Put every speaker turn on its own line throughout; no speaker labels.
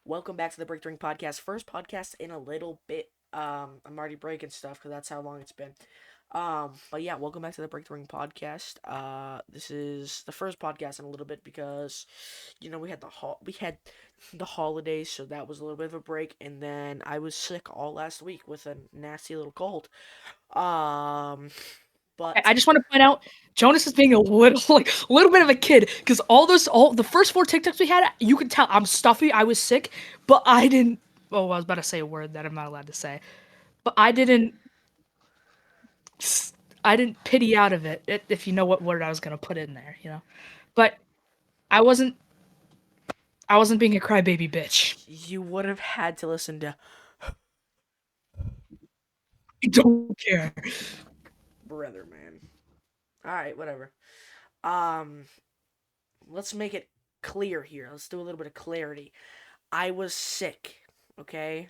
Welcome back to the Break Drink Podcast. First podcast in a little bit. I'm already breaking stuff because that's how long it's been. But yeah, welcome back to the Break Drink Podcast. This is the first podcast in a little bit because, we had the holidays, so that was a little bit of a break, and then I was sick all last week with a nasty little cold. Um,
I
but
just want to point out Jonas is being a little little bit of a kid because all the first four TikToks we had, you could tell I'm stuffy, I was sick, but I didn't. Oh, I was about to say a word that I'm not allowed to say, but I didn't pity out of it. If you know what word I was gonna put in there, But I wasn't. I wasn't being a crybaby bitch.
you would have had to listen to
I don't care.
Brother Man. All right, whatever. Um, let's make it clear here. Let's do a little bit of clarity. I was sick, okay?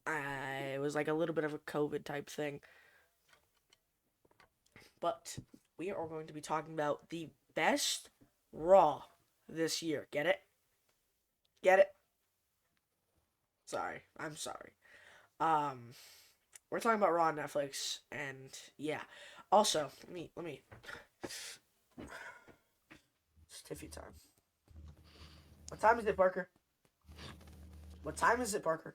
It was like a little bit of a COVID type thing. But we are going to be talking about the best Raw this year. Get it? Get it? Sorry. I'm sorry. Um, we're talking about Raw on Netflix, and yeah. Also, let me. It's Tiffy time. What time is it, Parker? What time is it, Parker?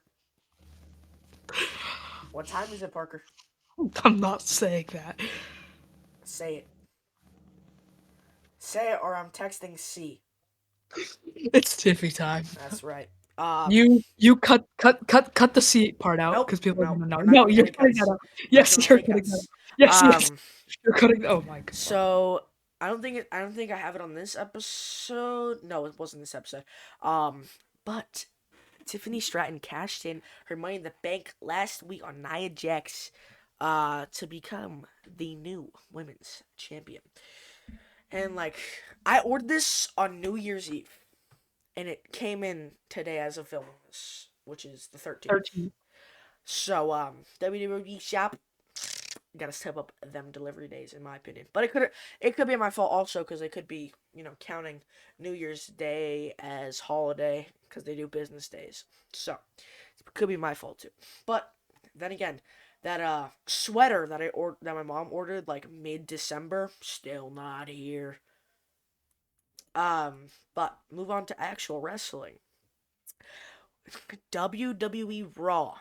What time is it, Parker?
I'm not saying that.
Say it. Say it, or I'm texting C.
It's Tiffy time.
That's right.
You cut the C part out
Nope,
because people are
nope.
gonna know.
We're not
No,
doing
you're
any
cutting that
cuts.
out.
We're not
Yes,
doing
you're
any
cutting that out.
cuts.
Yes, yes,
Um,
you're cutting. Oh my god.
so I don't think I have it on this episode. No, it wasn't this episode. But Tiffany Stratton cashed in her Money in the Bank last week on Nia Jax, to become the new women's champion. And like, I ordered this on New Year's Eve, and it came in today as of filming this, which is the 13th.
13.
So WWE shop gotta step up them delivery days in my opinion. But it could be my fault also because they could be counting New Year's Day as holiday because they do business days. So it could be my fault too. But then again, that sweater that my mom ordered like mid December still not here. But move on to actual wrestling. WWE Raw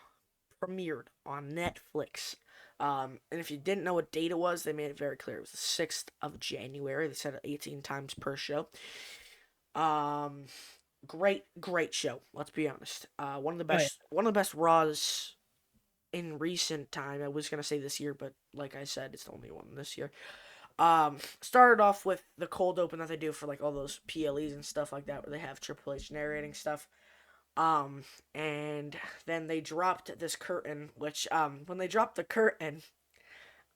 premiered on Netflix. And if you didn't know what date it was, they made it very clear. It was the 6th of January. They said it 18 times per show. Um, great show. Let's be honest. One of the
Oh yeah.
best Raws in recent time. I was gonna say this year, but like I said, it's the only one this year. Started off with the cold open that they do for like all those PLEs and stuff like that, where they have Triple H narrating stuff. And then they dropped this curtain, which when they dropped the curtain,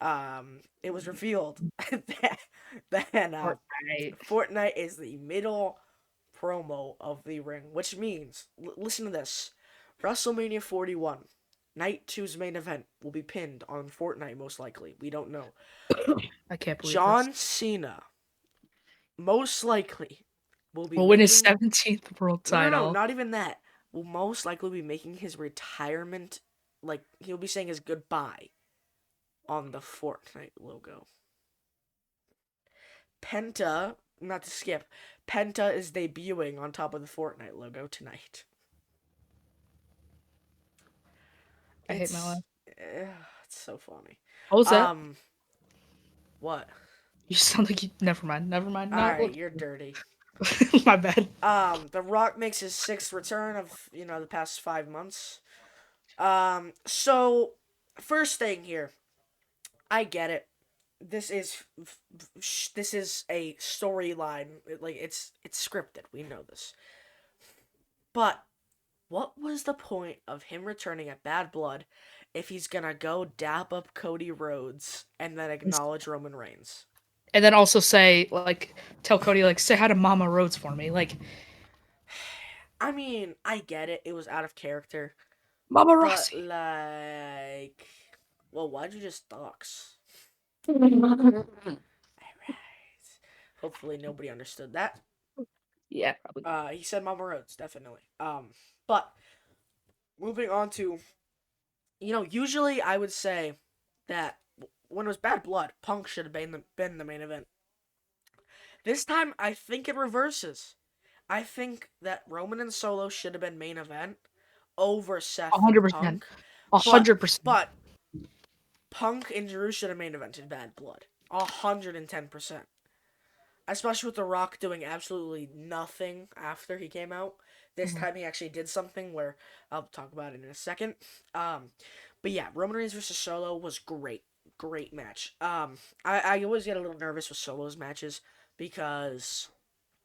it was revealed that
Fortnite.
Fortnite is the middle promo of the ring, which means listen to this: WrestleMania 41, Night two's main event will be pinned on Fortnite most likely. We don't know.
I can't believe this.
John Cena most likely will be
Will win his
making
17th world
no,
title.
not even that. Will most likely be making his retirement. Like he'll be saying his goodbye on the Fortnite logo. Penta, not to skip, Penta is debuting on top of the Fortnite logo tonight.
I hate my
It's
life.
it's so funny.
What was that?
Um, what?
You sound like you. Never mind. Never mind.
All
Not.
right, you're dirty.
My bad.
The Rock makes his sixth return of the past 5 months. So first thing here, I get it. This is this is a storyline. Like it's scripted. We know this. But what was the point of him returning at Bad Blood if he's gonna go dap up Cody Rhodes and then acknowledge Roman Reigns?
And then also say tell Cody say hi to Mama Rhodes for me.
I mean, I get it. It was out of character,
Mama
but
Rossi.
like, well, why'd you just dox? Alright. Hopefully nobody understood that.
Yeah, probably.
He said Mama Rhodes, definitely. But moving on to, usually I would say that when it was Bad Blood, Punk should have been the main event. This time, I think it reverses. I think that Roman and Solo should have been main event over Seth and
100%.
Punk,
A
but
100%.
but Punk and Drew should have main evented Bad Blood. 110%. Especially with The Rock doing absolutely nothing after he came out. This
Mhm.
time he actually did something where I'll talk about it in a second. Um, but yeah, Roman Reigns versus Solo was great, great match. I always get a little nervous with Solo's matches because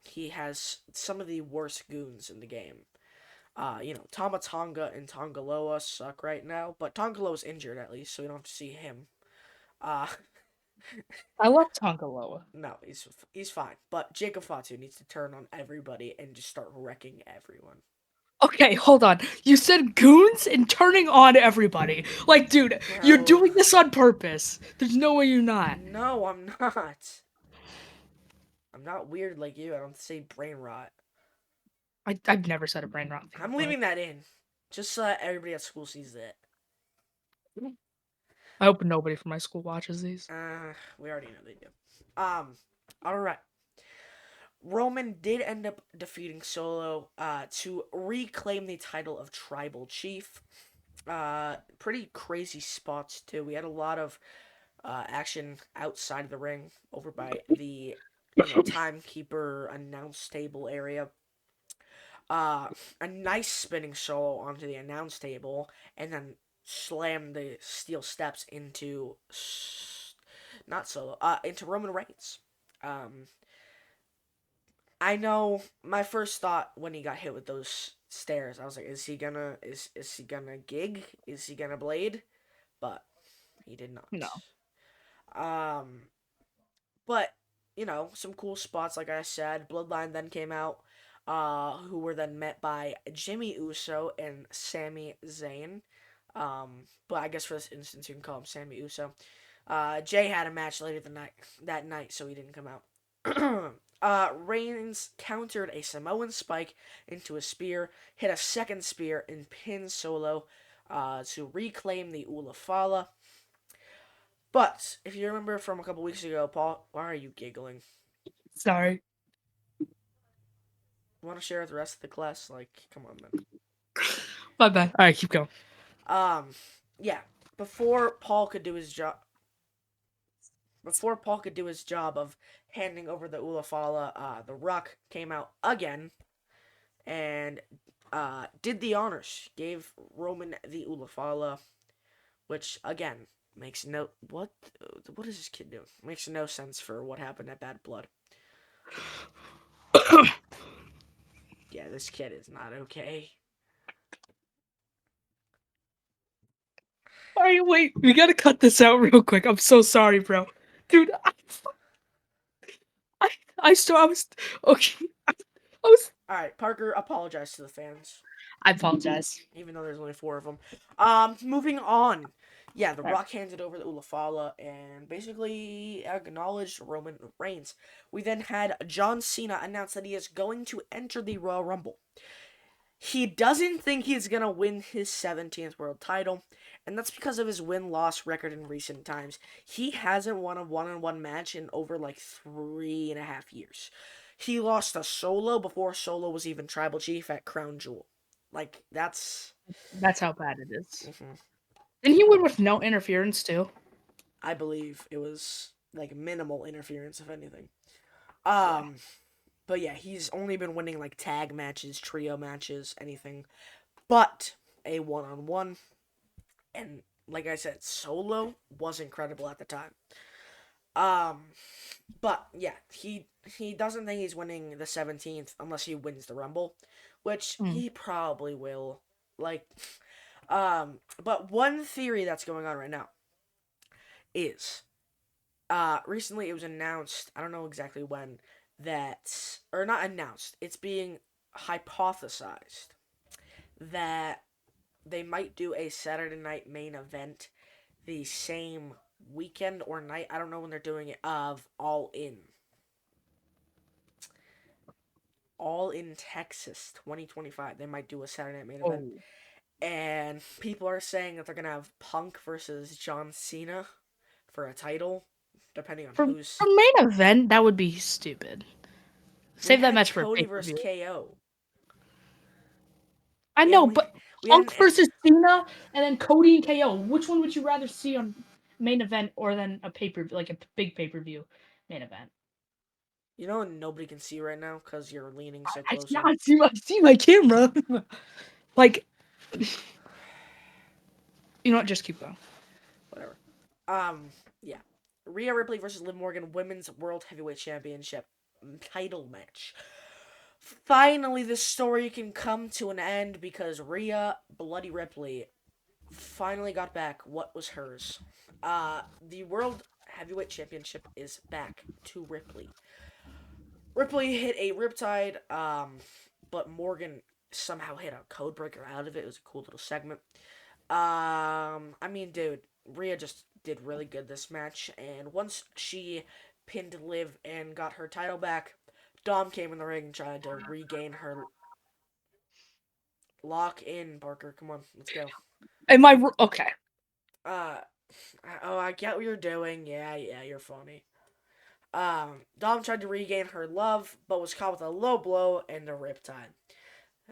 he has some of the worst goons in the game. Tama Tonga and Tongaloa suck right now, but Tongaloa's injured at least, so we don't have to see him. Uh,
I love Tongaloa.
no, he's fine. But Jacob Fatu needs to turn on everybody and just start wrecking everyone.
Okay, hold on. You said goons and turning on everybody. Like, dude, you're
Bro,
doing this on purpose. There's no way you're not.
no, I'm not. I'm not weird like you. I don't say brain rot.
I've never said a brain rot thing
I'm
before.
leaving that in, just so that everybody at school sees it.
I hope nobody from my school watches these.
We already know they do. All right. Roman did end up defeating Solo to reclaim the title of Tribal Chief. Pretty crazy spots too. We had a lot of action outside of the ring, over by the timekeeper announce table area. Uh, a nice spinning solo onto the announce table, and then slam the steel steps into not Solo, into Roman Reigns. Um, I know my first thought when he got hit with those stairs, I was like, is he gonna gig? Is he gonna blade? But he did
No.
not. Um, but some cool spots, like I said. Bloodline then came out, who were then met by Jimmy Uso and Sami Zayn. But I guess for this instance, you can call him Sami Uso. Jay had a match later that night, so he didn't come out. Reigns countered a Samoan spike into a spear, hit a second spear, and pinned Solo to reclaim the Ula Fala. But if you remember from a couple weeks ago, Paul, why are you giggling?
Sorry.
Want to share with the rest of the class? Like, come on, man.
My bad. All right, keep going.
Um, yeah. Before Paul could do his job, before Paul could do his job of handing over the Ulafala, the Rock came out again and did the honors. Gave Roman the Ulafala, which again makes no what is this kid doing? Makes no sense for what happened at Bad Blood. Yeah, this kid is not okay.
All right, wait. We gotta cut this out real quick. I'm so sorry, bro. Dude, I, I was okay. I was.
All right, Parker, apologize to the fans,
I apologize.
even though there's only four of them. Moving on. Yeah, The
All right.
Rock handed over the Ulafala and basically acknowledged Roman Reigns. We then had John Cena announce that he is going to enter the Royal Rumble. He doesn't think he's going to win his 17th world title, and that's because of his win-loss record in recent times. He hasn't won a one-on-one match in over like 3.5 years. He lost a Solo before Solo was even Tribal Chief at Crown Jewel. Like, that's...
That's how bad it is.
Mhm.
Didn't he win with no interference too?
I believe it was like minimal interference, if anything.
Yeah.
Um, but yeah, he's only been winning like tag matches, trio matches, anything but a one-on-one. And like I said, Solo was incredible at the time. Um, but yeah, he doesn't think he's winning the 17th unless he wins the Rumble, which
Mm.
he probably will. Like, but one theory that's going on right now is recently it was announced, I don't know exactly when, that or not announced, it's being hypothesized that they might do a Saturday night main event the same weekend or night. I don't know when they're doing it of All In. All in Texas 2025. They might do a Saturday Night main event.
Oh,
And people are saying that they're going to have Punk versus John Cena for a title, depending on
for
who's.
main event, that would be stupid.
We
Save that
had
match for a
Cody
pay per
versus
view.
KO.
I
We had
know,
only
but
we had
Punk
an
versus Cena and then Cody and KO. Which one would you rather see on main event or than a pay per like a big pay per view main event?
you know nobody can see right now because you're leaning so
I
close in.
cannot see my camera. Like, you know what? Just keep going.
Whatever. Um, yeah. Rhea Ripley versus Liv Morgan Women's World Heavyweight Championship title match. Finally, this story can come to an end because Rhea Bloody Ripley finally got back what was hers. The World Heavyweight Championship is back to Ripley. Ripley hit a Riptide, but Morgan somehow hit a codebreaker out of it. It was a cool little segment. I mean, dude, Rhea just did really good this match, and once she pinned Liv and got her title back, Dom came in the ring and tried to regain her lock in. Parker, come on, let's go.
Am I okay?
Uh, oh, I get what you're doing. Yeah, yeah, you're funny. Dom tried to regain her love, but was caught with a low blow and a riptide.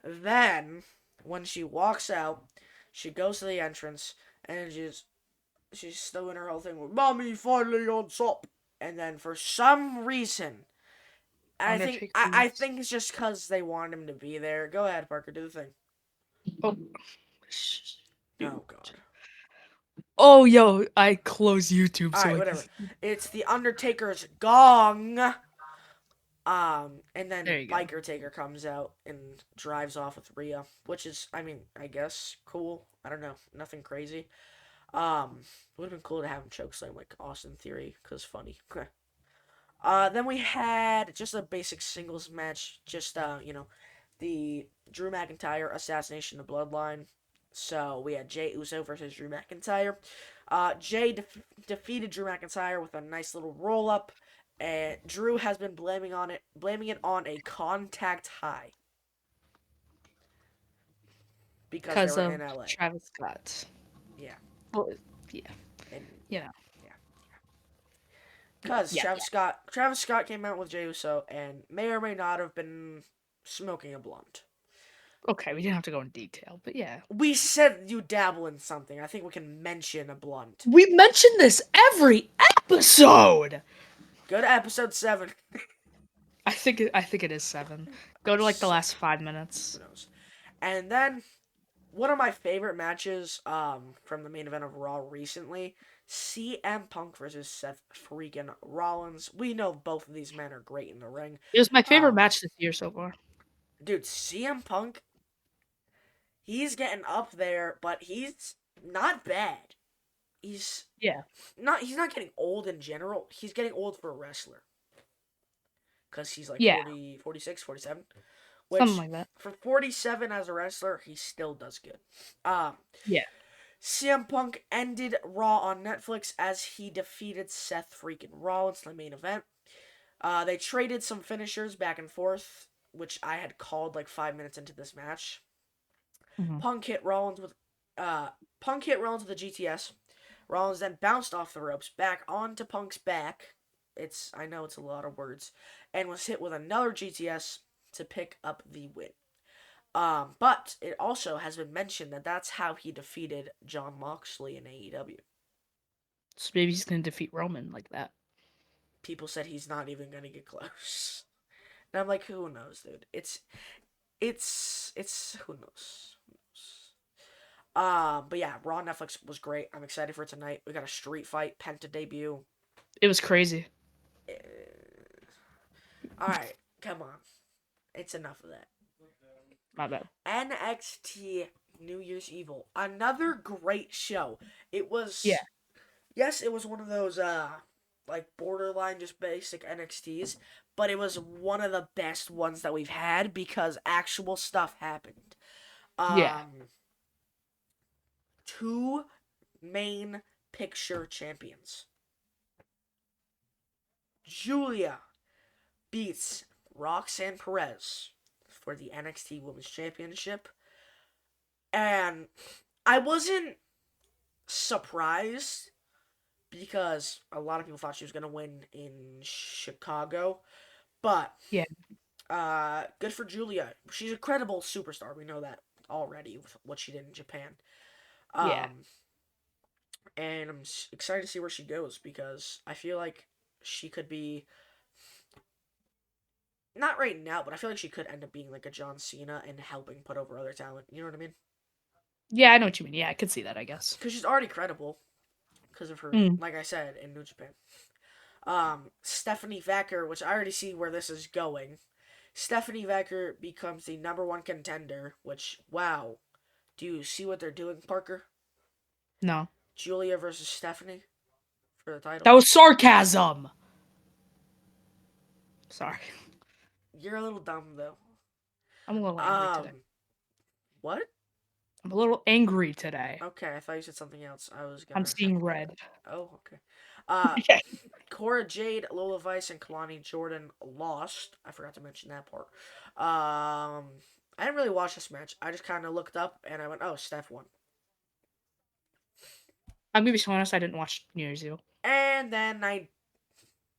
Then, when she walks out, she goes to the entrance and she's still doing her whole thing with "Mommy finally on top," and then for some reason, I
Undertaker.
think it's just because they want him to be there. Go ahead, Parker, do the thing.
Oh,
Oh
shoot.
God.
Oh, yo, I close YouTube
All
so
right,
I can.
whatever. It's the Undertaker's gong. And then
There you go.
Biker Taker comes out and drives off with Rhea, which is, I mean, I guess cool. I don't know, nothing crazy. Would have been cool to have him chokeslam like Austin Theory, cause funny. Then we had just a basic singles match, just the Drew McIntyre assassination of Bloodline. So we had Jay Uso versus Drew McIntyre. Jay defeated Drew McIntyre with a nice little roll up, and Drew has been blaming it on a contact high because they
Because
were
of
in LA.
Travis Scott.
Yeah,
Well, yeah,
and
you know,
yeah, because
yeah, yeah.
Travis Scott came out with Jey Uso and may or may not have been smoking a blunt.
Okay, we didn't have to go in detail, but yeah.
We said you dabble in something. I think we can mention a blunt.
We mention this every episode.
Go to episode 7.
I think it is 7. Go to like the
So,
last 5
who
minutes.
knows? And then one of my favorite matches from the main event of Raw recently, CM Punk versus Seth freaking Rollins. We know both of these men are great in the ring.
It was my favorite
Um,
match this year so far.
dude, CM Punk, he's getting up there, but he's not bad. He's
Yeah,
he's not getting old in general. He's getting old for a wrestler because he's like
yeah,
40, 46, 47.
something
Which
like that.
for 47 as a wrestler, he still does good. Um,
Yeah.
CM Punk ended Raw on Netflix as he defeated Seth freaking Rollins in the main event. They traded some finishers back and forth, which I had called like 5 minutes into this match.
Hmm.
Punk hit Rollins with Punk hit Rollins with a GTS. Rollins then bounced off the ropes back onto Punk's back. I know it's a lot of words, and was hit with another GTS to pick up the win. But it also has been mentioned that that's how he defeated John Moxley in AEW.
So maybe he's gonna defeat Roman like that.
People said he's not even gonna get close, and I'm like, who knows, dude? It's who knows. But yeah, Raw on Netflix was great. I'm excited for tonight. We got a street fight, Penta debut.
It was crazy.
All right, come on. It's enough of that.
My bad.
NXT New Year's Evil, another great show. It
Yeah,
was yes, it was one of those like borderline just basic NXTs, but it was one of the best ones that we've had because actual stuff happened.
yeah.
Um, two main picture champions. Julia beats Roxanne Perez. for the NXT Women's Championship. And I wasn't surprised because a lot of people thought she was going to win in Chicago. But
Yeah.
good for Julia. She's a credible superstar. We know that already with what she did in Japan.
Yeah.
Um, and I'm excited to see where she goes because I feel like she could be not right now, but I feel like she could end up being like a John Cena and helping put over other talent. You know what I mean?
Yeah, I know what you mean. Yeah, I could see that, I guess.
Because she's already credible because of her,
Mm.
like I said, in New Japan. Stephanie Vacker, which I already see where this is going. Stephanie Vacker becomes the number one contender, which, wow. Do you see what they're doing, Parker?
No.
Julia versus Stephanie for the title.
That was sarcasm. Sorry.
You're a little dumb, though.
I'm a little angry today.
Um, what?
I'm a little angry today.
Okay, I thought you said something else. I was
I'm
gonna have
seeing
to.
red.
Oh, okay. Uh,
Okay.
Cora Jade, Lola Vice, and Kalani Jordan lost. I forgot to mention that part. I didn't really watch this match. I just kind of looked up and I went, "Oh, Steph won."
I'm gonna be honest, I didn't watch New Year's Eve.
And then I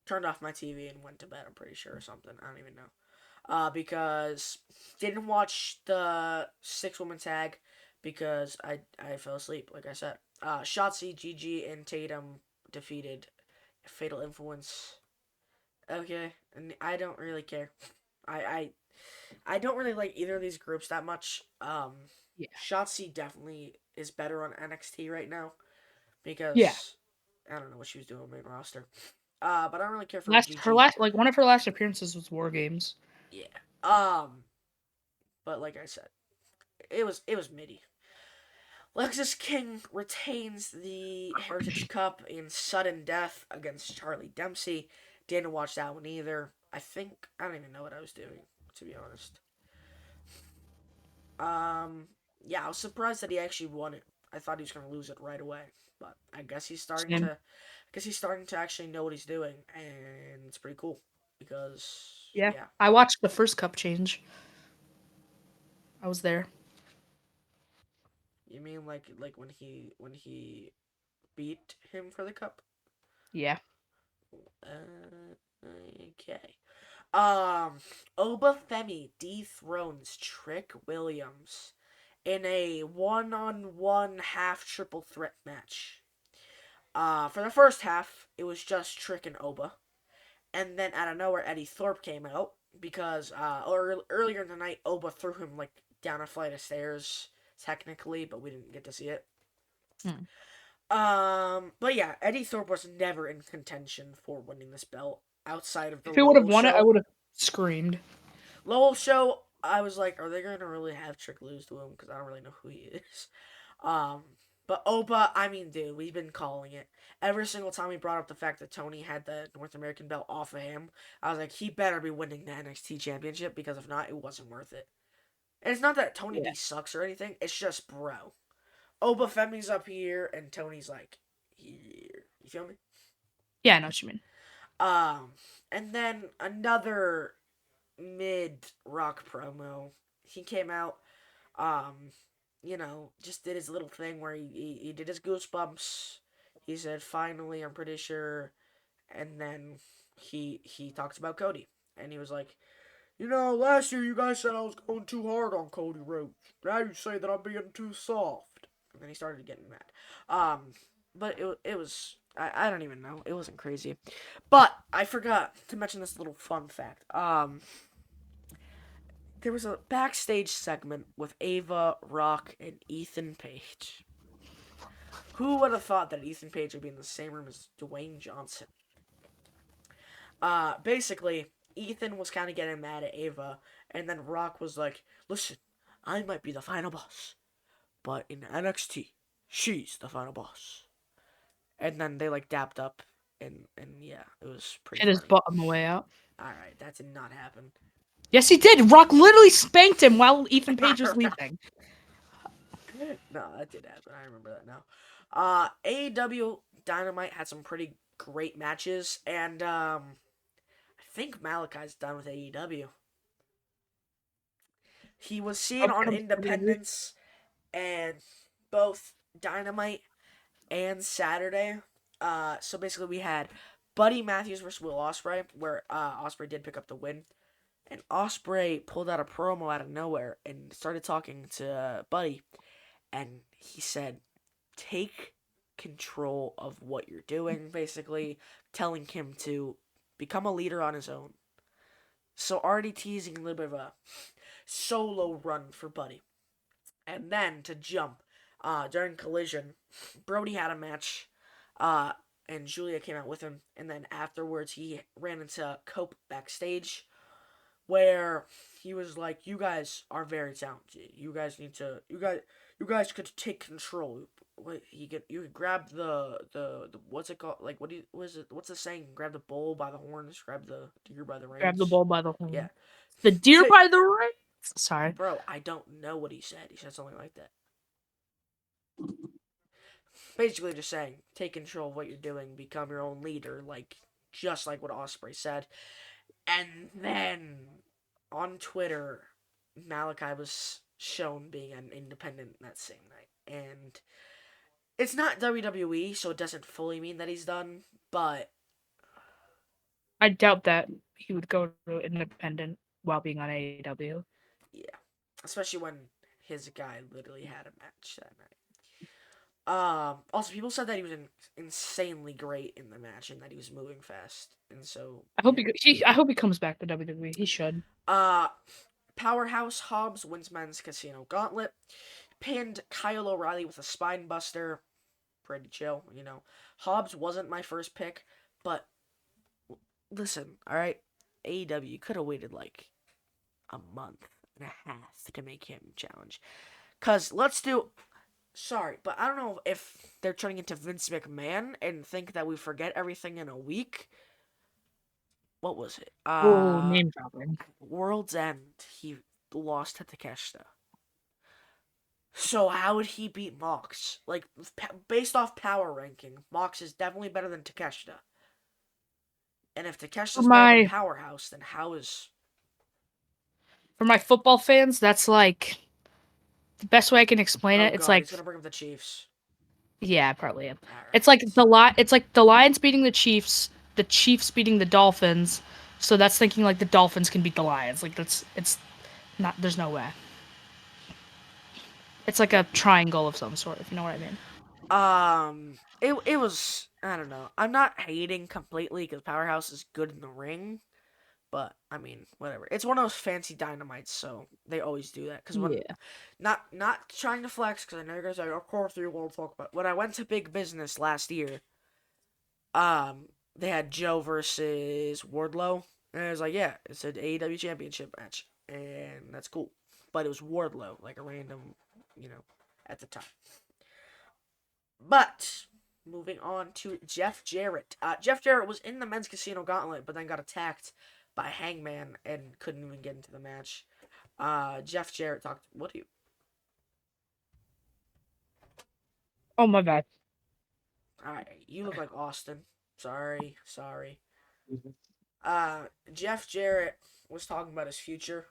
turned off my TV and went to bed. I'm pretty sure or something. I don't even know. Because didn't watch the six woman tag because I fell asleep. Like I said, Shotzi, Gigi, and Tatum defeated Fatal Influence. Okay, and I don't really care. I I I don't really like either of these groups that much.
Yeah.
Shotzi definitely is better on NXT right now
Yeah.
because I don't know what she was doing on main roster. But I don't really care for
Last her
Gigi.
last like one of her last appearances was War Games.
Yeah. Um, but like I said, it was midi. Lexus King retains the Heritage Cup in sudden death against Charlie Dempsey. Didn't watch that one either. I don't even know what I was doing, to be honest. Um, yeah, I was surprised that he actually won it. I thought he was gonna lose it right away, but I guess he's starting
Same.
to. I guess he's starting to actually know what he's doing, and it's pretty cool because
Yeah.
yeah.
I watched the first cup change. I was there.
You mean like when he beat him for the cup?
Yeah.
Okay. Um, Obafemi dethrones Trick Williams in a one-on-one half triple threat match. For the first half, it was just Trick and Oba, and then out of nowhere, Eddie Thorpe came out because earlier in the night, Oba threw him like down a flight of stairs, technically, but we didn't get to see it.
Hmm.
But yeah, Eddie Thorpe was never in contention for winning this belt outside of the
If he would have
Lowell
won it, I
show.
would have screamed.
Lowell show, I was like, are they gonna really have Trick lose to him? Because I don't really know who he is. Um, but Oba, I mean, dude, we've been calling it every single time we brought up the fact that Tony had the North American belt off of him. I was like, he better be winning the NXT Championship because if not, it wasn't worth it. And it's not that Tony
Yeah.
D sucks or anything. It's just, bro, Oba Femi's up here and Tony's like here. You feel me?
Yeah, I know what you mean.
Um, and then another mid rock promo. He came out, um, just did his little thing where he did his goosebumps. He said, "Finally, I'm pretty sure," and then he talks about Cody, and he was like, last year you guys said I was going too hard on Cody Rhodes. Now you say that I'm being too soft. And then he started getting mad. But it was I don't even know. It wasn't crazy. But I forgot to mention this little fun fact. There was a backstage segment with Ava, Rock, and Ethan Page. Who would have thought that Ethan Page would be in the same room as Dwayne Johnson? Basically, Ethan was kind of getting mad at Ava, and then Rock was like, "Listen, I might be the final boss, but in NXT, she's the final boss." And then they like dapped up, and yeah, it was pretty
Hit his
funny.
butt on the way out.
All right, that did not happen.
Yes, he did. Rock literally spanked him while Ethan Page was
Alright.
leaving.
No, that did happen. I remember that now. AEW Dynamite had some pretty great matches, and I think Malachi's done with AEW. He was seen
Trump
on
comes to WWE.
Independence and both Dynamite and Saturday. So basically, we had Buddy Matthews versus Will Ospreay, where Ospreay did pick up the win, and Ospreay pulled out a promo out of nowhere and started talking to Buddy, and he said, "Take control of what you're doing." Basically, telling him to become a leader on his own. So already teasing a little bit of a solo run for Buddy. And then to jump, during Collision, Brody had a match, uh, and Julia came out with him. And then afterwards, he ran into Cope backstage, where he was like, "You guys are very talented. You guys need to. You guys could take control." Wait, you could grab the what's it called? Like what is it? What's the saying? Grab the bull by the horns. Grab the deer by the
Grab the
reins.
ball by the
Yeah.
horn. The deer
Take,
by the reins. Sorry.
bro. I don't know what he said. He said something like that. Basically just saying, take control of what you're doing, become your own leader, like just like what Osprey said. And then on Twitter, Malachi was shown being an independent that same night, and it's not WWE, so it doesn't fully mean that he's done. But
I doubt that he would go to independent while being on AEW.
yeah, especially when his guy literally had a match that night. Also, people said that he was insanely great in the match and that he was moving fast, and so
I hope
yeah.
I hope he comes back to WWE. He should.
Uh, Powerhouse Hobbs wins men's casino gauntlet. Pinned Kyle O'Reilly with a spine buster. Pretty chill, you know. Hobbs wasn't my first pick, but listen, all right. AEW could have waited like a month and a half to make him challenge. Cause let's do. Sorry, but I don't know if they're turning into Vince McMahon and think that we forget everything in a week. What was it?
Oh, name dropping.
World's End. He lost to Takeshita. So how would he beat Mox? Like based off power ranking, Mox is definitely better than Takeshita. And if
For
Takeshita's better than
my
Powerhouse, then how is
for my football fans, that's like the best way I can explain
oh
it. It's
god, he's
like
gonna bring up the Chiefs.
yeah, I probably am.
All
It's
right.
like it's like the Lions beating the Chiefs beating the Dolphins. So that's thinking like the Dolphins can beat the Lions. Like that's it's not. There's no way. It's like a triangle of some sort, if you know what I mean.
It was I don't know. I'm not hating completely because Powerhouse is good in the ring, but I mean whatever. It's one of those fancy dynamites, so they always do that. Because when
Yeah.
not trying to flex, because I know you guys are of course you will talk about. When I went to Big Business last year, they had Joe versus Wardlow, and I was like, yeah, it's an AEW Championship match, and that's cool. But it was Wardlow, like a random, you know, at the time. But moving on to Jeff Jarrett. Jeff Jarrett was in the men's casino gauntlet, but then got attacked by Hangman and couldn't even get into the match. Jeff Jarrett talked. What do you?
Oh my bad.
All right, you look like Austin. Sorry.
Mhm.
Jeff Jarrett was talking about his future,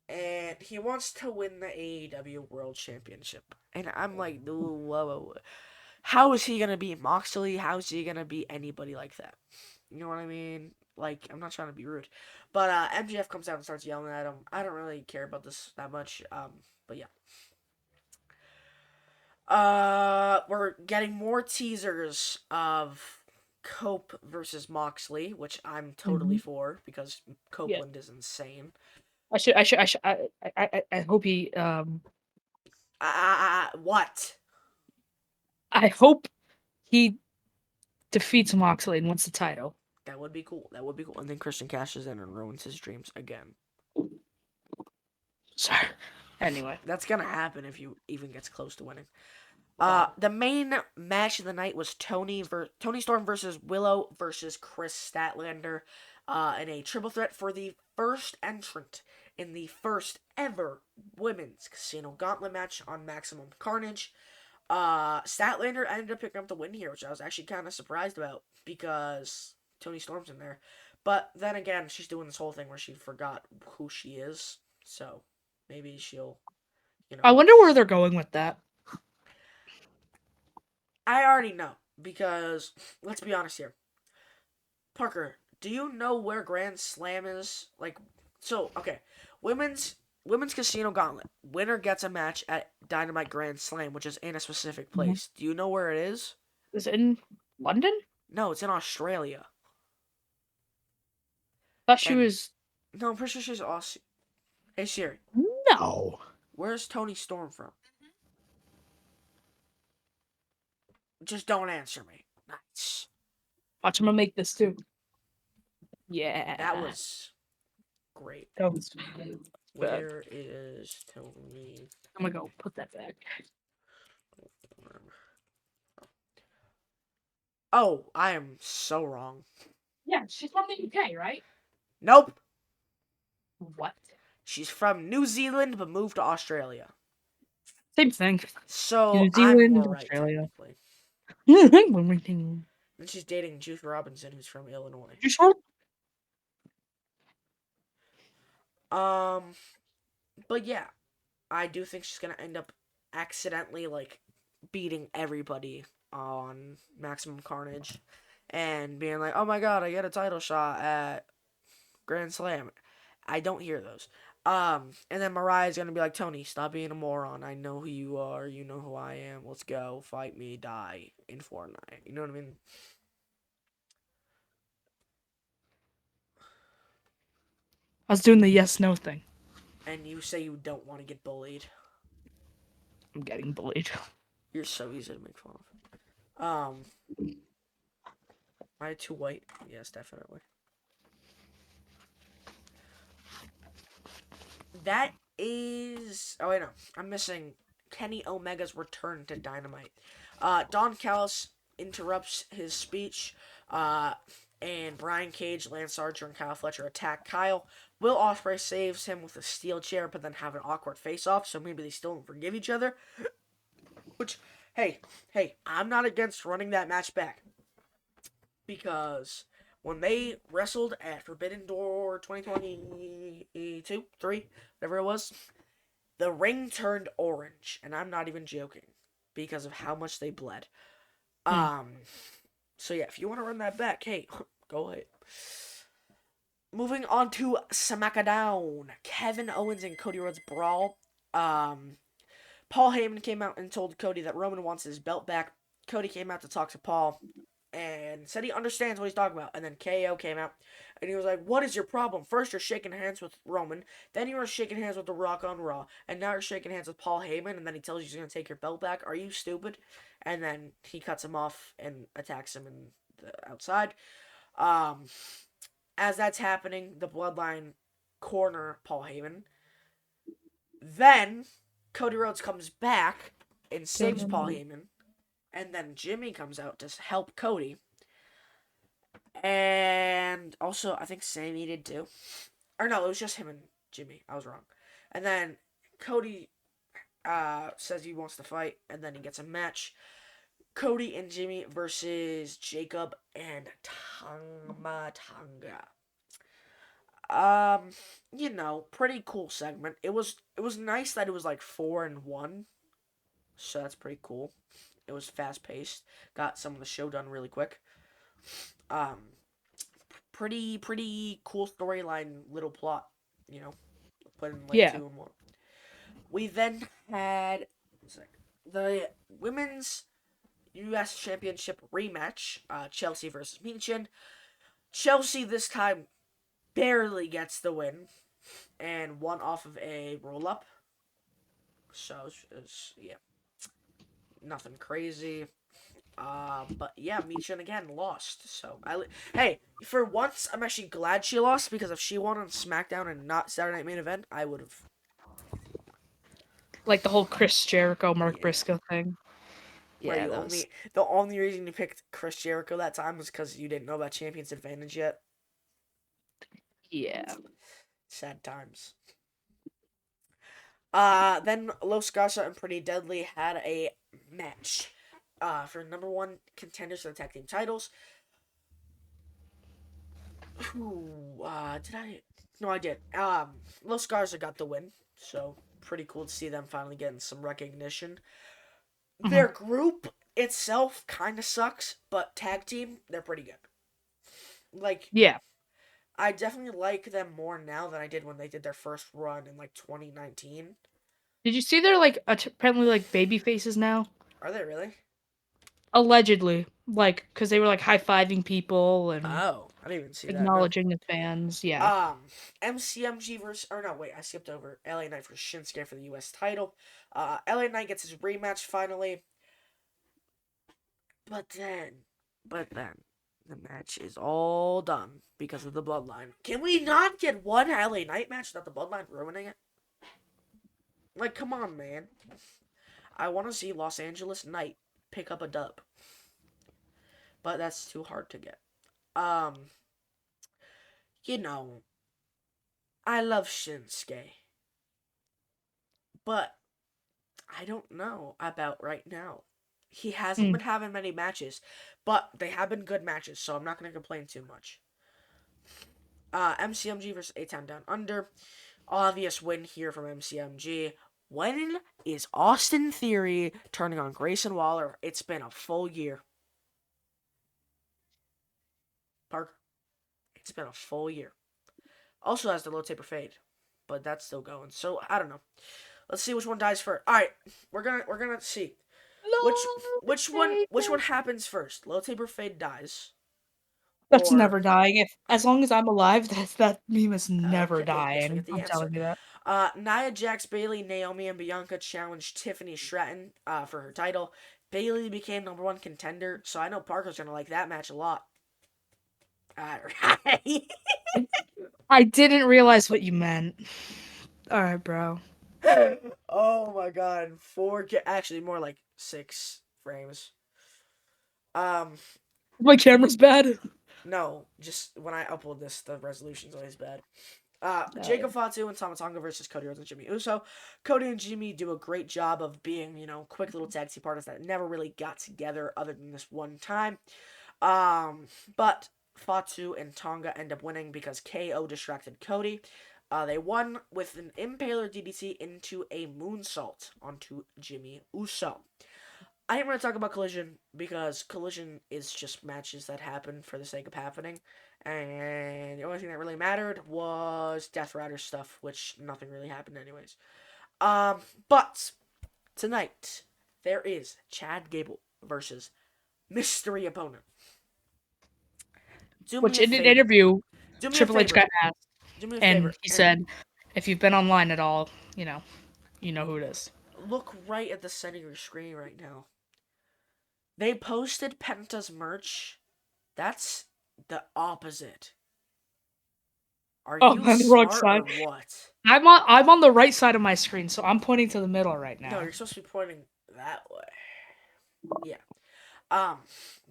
and he wants to win the AEW World Championship. And I'm like, whoa. How is he gonna beat Moxley? How is he gonna beat anybody like that? You know what I mean? Like, I'm not trying to be rude, but MJF comes out and starts yelling at him. I don't really care about this that much. But yeah. We're getting more teasers of Cope versus Moxley, which I'm totally
Mhm.
for because
Yeah.
Copeland is insane.
I hope he
What?
I hope he defeats Moxley and wins the title.
That would be cool. That would be cool. And then Christian cashes in and ruins his dreams again.
Sorry. Anyway.
That's gonna happen if you even gets close to winning.
Wow.
The main match of the night was Tony Storm versus Willow versus Chris Statlander, in a triple threat for the first entrant in the first ever women's casino gauntlet match on Maximum Carnage. Statlander ended up picking up the win here, which I was actually kind of surprised about because Tony Storm's in there. But then again, she's doing this whole thing where she forgot who she is, so Maybe she'll, you
I
know.
wonder where they're going with that.
I already know because let's be honest here. Parker, do you know where Grand Slam is? Like, so okay, women's women's casino gauntlet. Winner gets a match at Dynamite Grand Slam, which is in a specific
Mhm.
place. Do you know where it is?
Is it in London?
No, it's in Australia.
Thought she
And
was.
no, I'm pretty sure she's Aussie. Hey Siri,
No.
where's Tony Storm from? Just don't answer me. Nice.
Watch, I'm gonna make this too.
That
Yeah.
was great.
That was bad.
Where is Tony?
I'm gonna go put that back.
Oh, I am so wrong.
Yeah, she's from the UK, right?
Nope.
What?
She's from New Zealand but moved to Australia.
Same thing.
So
New
I'm
Zealand,
more right,
Australia.
technically.
You
And she's dating Juice Robinson, who's from Illinois.
sure?
Um, but yeah, I do think she's gonna end up accidentally like beating everybody on Maximum Carnage and being like, "Oh my god, I get a title shot at Grand Slam." I don't hear those. And then Mariah's gonna be like, "Tony, stop being a moron. I know who you are. You know who I am. Let's go. Fight me. Die in Fortnite." You know what I mean?
I was doing the yes no thing.
And you say you don't want to get bullied.
I'm getting bullied.
You're so easy to make fun of. Am I too white? Yes, definitely. That is. Oh, wait, no. I'm missing Kenny Omega's return to Dynamite. Don Callis interrupts his speech, and Brian Cage, Lance Archer, and Kyle Fletcher attack Kyle. Will Ospreay saves him with a steel chair, but then have an awkward face off, so maybe they still don't forgive each other. Which, hey, I'm not against running that match back. Because when they wrestled at Forbidden Door 2022, 3, whatever it was, the ring turned orange, and I'm not even joking because of how much they bled.
Hmm.
Um, so yeah, if you want to run that back, hey, go ahead. Moving on to Smackdown, Kevin Owens and Cody Rhodes brawl. Um, Paul Heyman came out and told Cody that Roman wants his belt back. Cody came out to talk to Paul and said he understands what he's talking about. And then KO came out and he was like, "What is your problem? First, you're shaking hands with Roman, then you were shaking hands with The Rock on Raw, and now you're shaking hands with Paul Heyman, and then he tells you he's going to take your belt back. Are you stupid?" And then he cuts him off and attacks him in the outside. Um, as that's happening, the Bloodline corner Paul Heyman. Then Cody Rhodes comes back and saves Paul Heyman. And then Jimmy comes out to help Cody. And also, I think Sammy did too. Or no, it was just him and Jimmy. I was wrong. And then Cody says he wants to fight, and then he gets a match. Cody and Jimmy versus Jacob and Tama Tonga. Um, pretty cool segment. It was nice that it was like 4-1, so that's pretty cool. It was fast paced. Got some of the show done really quick. Um, pretty cool storyline, little plot. You know, put in like
Yeah.
2-1. We then had the women's U.S. Championship rematch. Chelsea versus Michin. Chelsea this time barely gets the win and won off of a roll up. So it's yeah, nothing crazy. But yeah, Michin again lost. So hey, for once, I'm actually glad she lost because if she won on SmackDown and not Saturday Night Main Event, I would have.
Like the whole Chris Jericho, Mark
Yeah.
Briscoe thing.
Where
Yeah,
you
that was.
the only reason you picked Chris Jericho that time was because you didn't know about Champion's Advantage yet.
Yeah.
Sad times. Then Los Garza and Pretty Deadly had a match. For number one contenders for the tag team titles. Did I? No, I did. Los Garza got the win, So pretty cool to see them finally getting some recognition.
Mhm.
Their group itself kind of sucks, but tag team, they're pretty good. Like,
Yeah.
I definitely like them more now than I did when they did their first run in like 2019.
Did you see they're like apparently like baby faces now?
Are they really?
Allegedly, like because they were like high fiving people and
Oh, I didn't even see that. No.
acknowledging the fans. Yeah.
MCMG versus, or no, wait, I skipped over LA Knight versus Shinsuke for the U.S. title. LA Knight gets his rematch finally, but then, the match is all done because of the Bloodline. Can we not get one LA Knight match without the Bloodline ruining it? Like, come on, man. I want to see Los Angeles Knight pick up a dub, but that's too hard to get. Um, you know, I love Shinsuke, but I don't know about right now. He hasn't
Mm.
been having many matches, but they have been good matches, so I'm not going to complain too much. MCMG versus A-Town Down Under. Obvious win here from MCMG. When is Austin Theory turning on Grayson Waller? It's been a full year. Parker, it's been a full year. Also has the low taper fade, but that's still going. So I don't know. Let's see which one dies first. All right, we're gonna see which
Lord
which
Savior.
one happens first. Low taper fade dies,
That's
or
never dying. If as long as I'm alive, that meme is never
okay, guess we get
dying.
the
I'm
answer.
telling you that.
Nia Jax, Bailey, Naomi, and Bianca challenged Tiffany Stratton for her title. Bailey became number one contender, so I know Parker's gonna like that match a lot. Alright.
I didn't realize what you meant. All right, bro.
Oh my god, actually more like 6 frames. Um,
My camera's bad.
no, just when I upload this, the resolution's always bad.
Oh yeah.
Jacob Fatu and Tama Tonga versus Cody Rhodes and Jimmy Uso. Cody and Jimmy do a great job of being, quick little tag team partners that never really got together other than this one time. But Fatu and Tonga end up winning because KO distracted Cody. They won with an Impaler DDT into a moonsault onto Jimmy Uso. I didn't want to talk about Collision because Collision is just matches that happen for the sake of happening. And the only thing that really mattered was Death Rider stuff, which nothing really happened anyways. Um, but tonight there is Chad Gable versus mystery opponent. Do me
Which
a
in an
favor.
interview,
Do me a
Triple H
favor.
got asked,
Do me a
and
favor
he
and
said, "If you've been online at all, you know who it is."
look right at the center of your screen right now. They posted Penta's merch. That's the opposite. Are
Oh,
you
I'm on the wrong
smart or
side.
what?
I'm on the right side of my screen, so I'm pointing to the middle right
No,
now.
you're supposed to be pointing that way. Yeah. Um,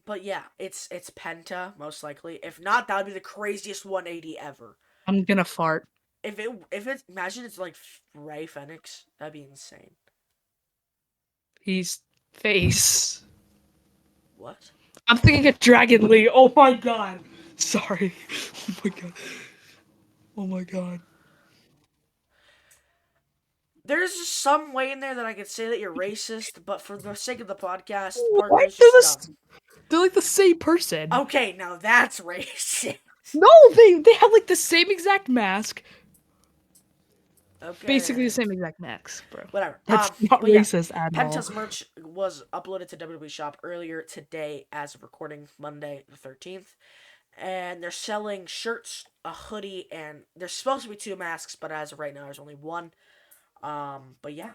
but yeah, it's Penta most likely. If not, that would be the craziest 180 ever.
I'm gonna fart.
If it's imagine it's like Ray Fenix, that'd be insane.
He's face.
What?
I'm thinking of Dragon Lee. Oh my god. Sorry. Oh my god. Oh my god.
There's just some way in there that I could say that you're racist, but for the sake of the podcast,
What?
Parker's just dumb.
They're like the same person.
Okay, now that's racist.
No, they have like the same exact mask. Basically the
Okay.
same exact mask, bro.
Whatever.
That's not
But yeah,
racist at all.
Penta's merch was uploaded to WWE Shop earlier today as of recording Monday the 13th. And they're selling shirts, a hoodie, and there's supposed to be 2 masks, but as of right now, there's only one. But yeah.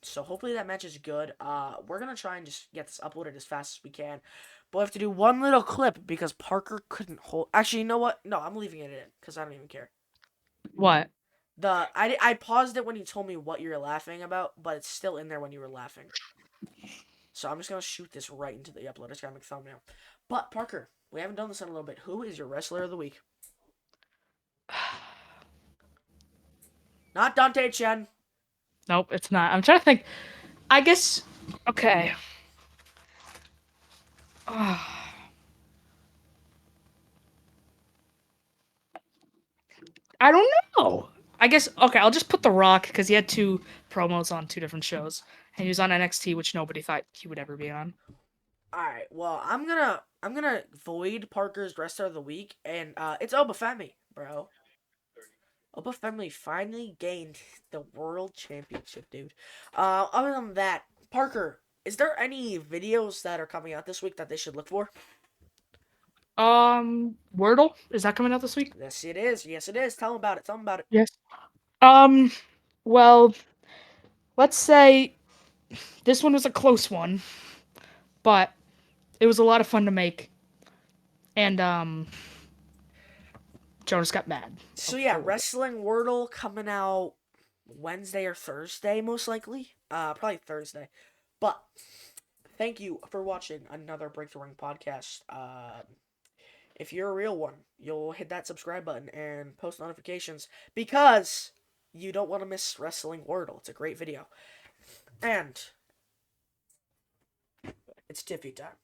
So hopefully that match is good. We're gonna try and just get this uploaded as fast as we can. But we have to do one little clip because Parker couldn't hold. Actually, you know what? No, I'm leaving it in because I don't even care.
What?
I paused it when you told me what you were laughing about, but it's still in there when you were laughing. So I'm just gonna shoot this right into the upload. It's gonna make a thumbnail. But Parker, we haven't done this in a little bit. Who is your wrestler of the week? Not Dante Chen.
Nope, it's not. I'm trying to think. I guess. Okay. I don't know. I guess okay. I'll just put The Rock because he had two promos on two different shows, and he was on NXT, which nobody thought he would ever be on.
All right. Well, I'm gonna void Parker's wrestler of the week, and it's Obafemi, bro. Obafemi finally gained the world championship, dude. Other than that, Parker, is there any videos that are coming out this week that they should look for?
Wordle is that coming out this week?
Yes, it is. Yes, it is. Tell them about it. Tell them about it.
Yes. Um, well, let's say this one was a close one, but it was a lot of fun to make, and Jonas got mad
So yeah,
a little bit.
Wrestling Wordle coming out Wednesday or Thursday, most likely. Probably Thursday. But thank you for watching another Breakthrough Ring podcast. If you're a real one, you'll hit that subscribe button and post notifications because you don't want to miss Wrestling Wordle. It's a great video. And it's Tiffy time.